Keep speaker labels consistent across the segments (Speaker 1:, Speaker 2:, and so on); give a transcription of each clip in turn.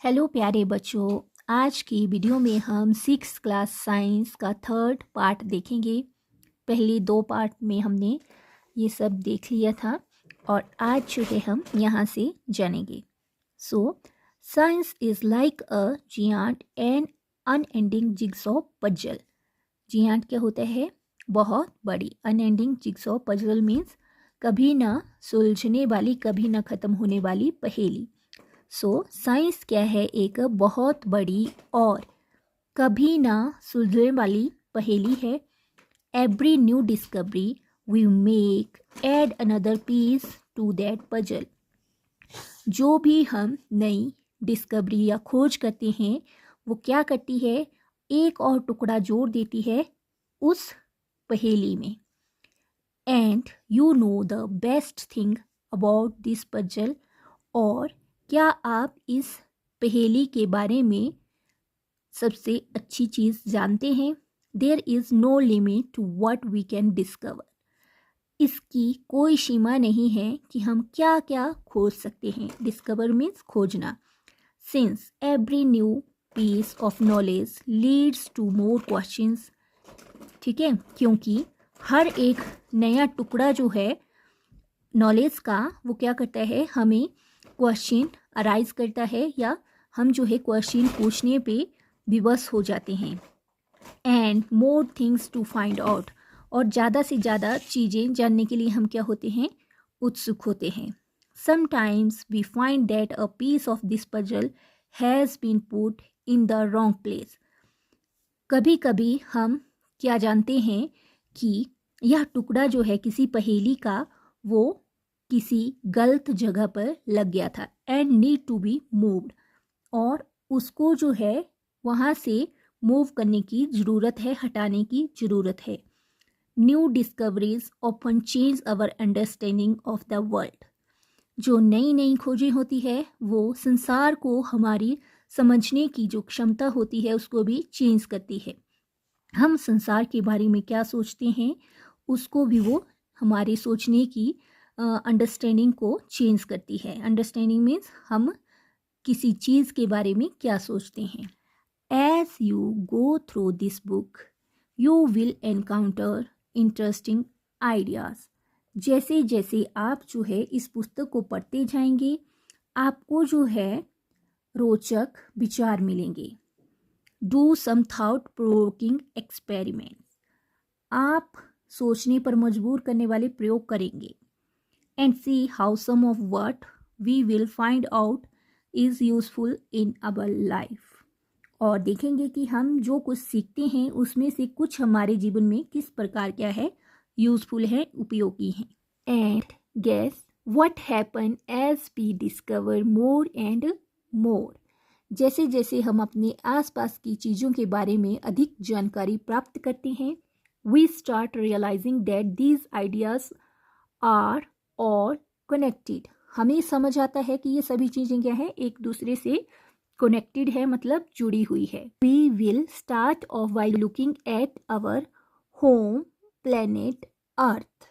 Speaker 1: Hello प्यारे बच्चों, आज की वीडियो में हम 6th क्लास साइंस का थर्ड पार्ट देखेंगे। पहले 2 पार्ट में हमने ये सब देख लिया था और आज जो है हम यहाँ से जानेंगे। So science is like a giant and unending jigsaw puzzle. Giant क्या होता है? बहुत बड़ी। अनएंडिंग जिगसॉ पजल मीन्स कभी ना सुलझने वाली, कभी ना ख़त्म होने वाली पहेली। साइंस क्या है? एक बहुत बड़ी और कभी ना सुलझने वाली पहेली है। Every new discovery we make add another piece to that puzzle. जो भी हम नई डिस्कवरी या खोज करते हैं वो क्या करती है? एक और टुकड़ा जोड़ देती है उस पहेली में। And you know the best thing about this puzzle. और क्या आप इस पहेली के बारे में सबसे अच्छी चीज़ जानते हैं? There is no limit to what we can discover. इसकी कोई सीमा नहीं है कि हम क्या क्या खोज सकते हैं। डिस्कवर मीन्स खोजना। Since every new piece of knowledge leads to more questions. ठीक है, क्योंकि हर एक नया टुकड़ा जो है नॉलेज का वो क्या करता है? हमें क्वेश्चन अराइज करता है या हम जो है क्वेश्चन पूछने पे विवश हो जाते हैं। And more things to find out. और ज़्यादा से ज़्यादा चीज़ें जानने के लिए हम क्या होते हैं? उत्सुक होते हैं। Sometimes we find that a piece of this puzzle has been put in the wrong place. कभी कभी हम क्या जानते हैं कि यह टुकड़ा जो है किसी पहेली का वो किसी गलत जगह पर लग गया था and need to be moved. और उसको जो है वहाँ से मूव करने की ज़रूरत है, हटाने की ज़रूरत है। New discoveries often change our understanding of the world. जो नई नई खोजें होती है वो संसार को, हमारी समझने की जो क्षमता होती है उसको भी चेंज करती है। हम संसार के बारे में क्या सोचते हैं उसको भी वो हमारे सोचने की अंडरस्टैंडिंग को चेंज करती है। अंडरस्टैंडिंग मीन्स हम किसी चीज़ के बारे में क्या सोचते हैं। As you go through this book you will encounter interesting ideas. जैसे जैसे आप जो है इस पुस्तक को पढ़ते जाएंगे आपको जो है रोचक विचार मिलेंगे। Do some thought provoking experiment. आप सोचने पर मजबूर करने वाले प्रयोग करेंगे। And see how some of what we will find out is useful in our life. और देखेंगे कि हम जो कुछ सीखते हैं उसमें से कुछ हमारे जीवन में किस प्रकार क्या है? यूजफुल है, उपयोगी है। And guess what happen as we discover more and more. जैसे जैसे हम अपने आसपास की चीज़ों के बारे में अधिक जानकारी प्राप्त करते हैं we start realising that these ideas are all connected. हमें समझ आता है कि ये सभी चीज़ें क्या है? एक दूसरे से कनेक्टेड है, मतलब जुड़ी हुई है। We will start off by looking at our home planet Earth.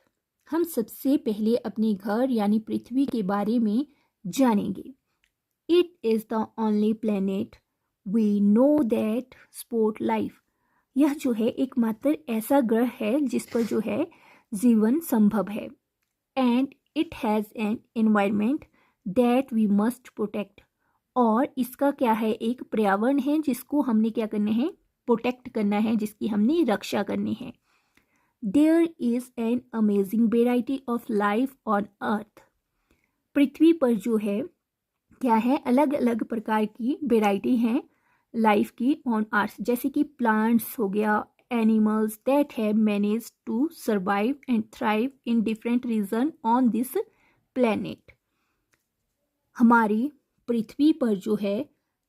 Speaker 1: हम सबसे पहले अपने घर यानी पृथ्वी के बारे में जानेंगे। It is the only planet we know that support life. यह जो है एकमात्र ऐसा ग्रह है जिस पर जो है जीवन संभव है। And it has an environment that we must protect. और इसका क्या है? एक पर्यावरण है जिसको हमने क्या करना है? प्रोटेक्ट करना है, जिसकी हमने रक्षा करनी है। There is an amazing variety of life on earth. पृथ्वी पर जो है क्या है? अलग अलग प्रकार की वेराइटी हैं लाइफ की ऑन अर्थ। जैसे कि प्लांट्स हो गया, animals that have managed to survive and thrive in different region on this planet. हमारी पृथ्वी पर जो है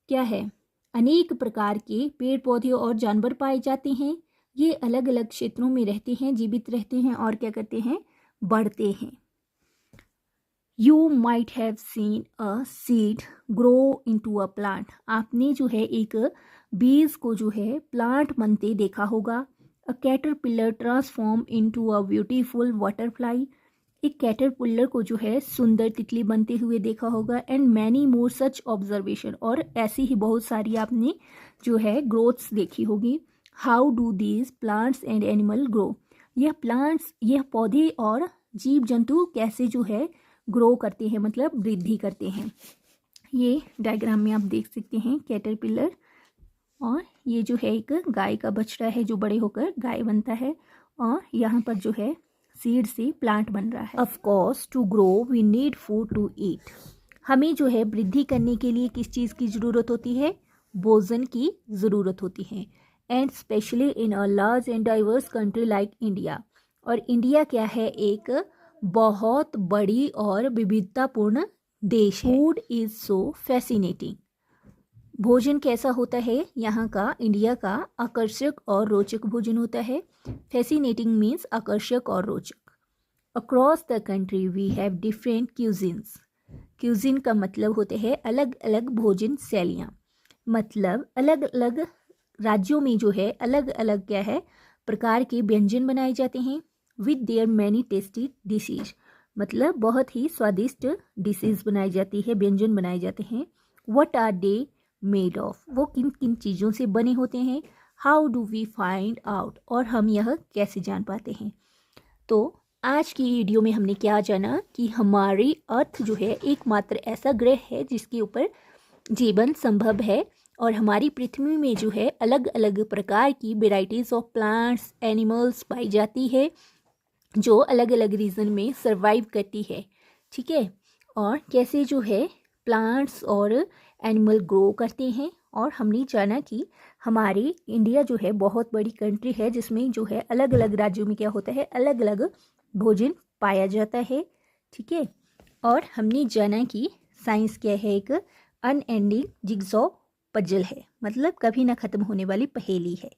Speaker 1: क्या है? अनेक प्रकार के पेड़ पौधे और जानवर पाए जाते हैं। ये अलग अलग क्षेत्रों में रहते हैं, जीवित रहते हैं और क्या करते हैं? बढ़ते हैं। You might have seen a seed grow into a plant. आपने जो है एक बीज को जो है प्लांट बनते देखा होगा। A caterpillar transform into a beautiful butterfly. एक कैटरपिलर को जो है सुंदर तितली बनते हुए देखा होगा and many more such observation, और ऐसी ही बहुत सारी आपने जो है ग्रोथ्स देखी होगी। How do these plants and animal grow, यह पौधे और जीव जंतु कैसे जो है ग्रो करते हैं, मतलब वृद्धि करते हैं। ये डायग्राम में आप देख सकते हैं कैटरपिलर, और ये जो है एक गाय का बछड़ा है जो बड़े होकर गाय बनता है, और यहाँ पर जो है सीड से प्लांट बन रहा है। Of course to grow we need food to eat, हमें जो है वृद्धि करने के लिए किस चीज़ की ज़रूरत होती है, भोजन की ज़रूरत होती है। And specially in a large and diverse country like India, और इंडिया क्या है, एक बहुत बड़ी और विविधतापूर्ण देश है। फूड इज सो फैसिनेटिंग, भोजन कैसा होता है यहाँ का, इंडिया का आकर्षक और रोचक भोजन होता है। फैसिनेटिंग मीन्स आकर्षक और रोचक। Across the country we have different cuisines, cuisine का मतलब होते हैं अलग अलग भोजन शैलियाँ, मतलब अलग अलग राज्यों में जो है अलग अलग क्या है प्रकार के व्यंजन बनाए जाते हैं। With their many tasty dishes, मतलब बहुत ही स्वादिष्ट डिशेज बनाई जाती है, व्यंजन बनाए जाते हैं। What are they made of, वो किन किन चीज़ों से बने होते हैं। How do we find out, और हम यह कैसे जान पाते हैं। तो आज की वीडियो में हमने क्या जाना कि हमारी अर्थ जो है एकमात्र ऐसा ग्रह है जिसके ऊपर जीवन संभव है, और हमारी पृथ्वी में जो है अलग अलग प्रकार की वेराइटीज़ ऑफ प्लांट्स एनिमल्स पाई जाती है जो अलग अलग रीजन में सरवाइव करती है। ठीक है, और कैसे जो है प्लांट्स और एनिमल ग्रो करते हैं। और हमने जाना कि हमारी इंडिया जो है बहुत बड़ी कंट्री है जिसमें जो है अलग अलग राज्यों में क्या होता है अलग अलग भोजन पाया जाता है। ठीक है, और हमने जाना कि साइंस क्या है, एक अनएंडिंग जिगसॉ पजल है, मतलब कभी ना ख़त्म होने वाली पहेली है।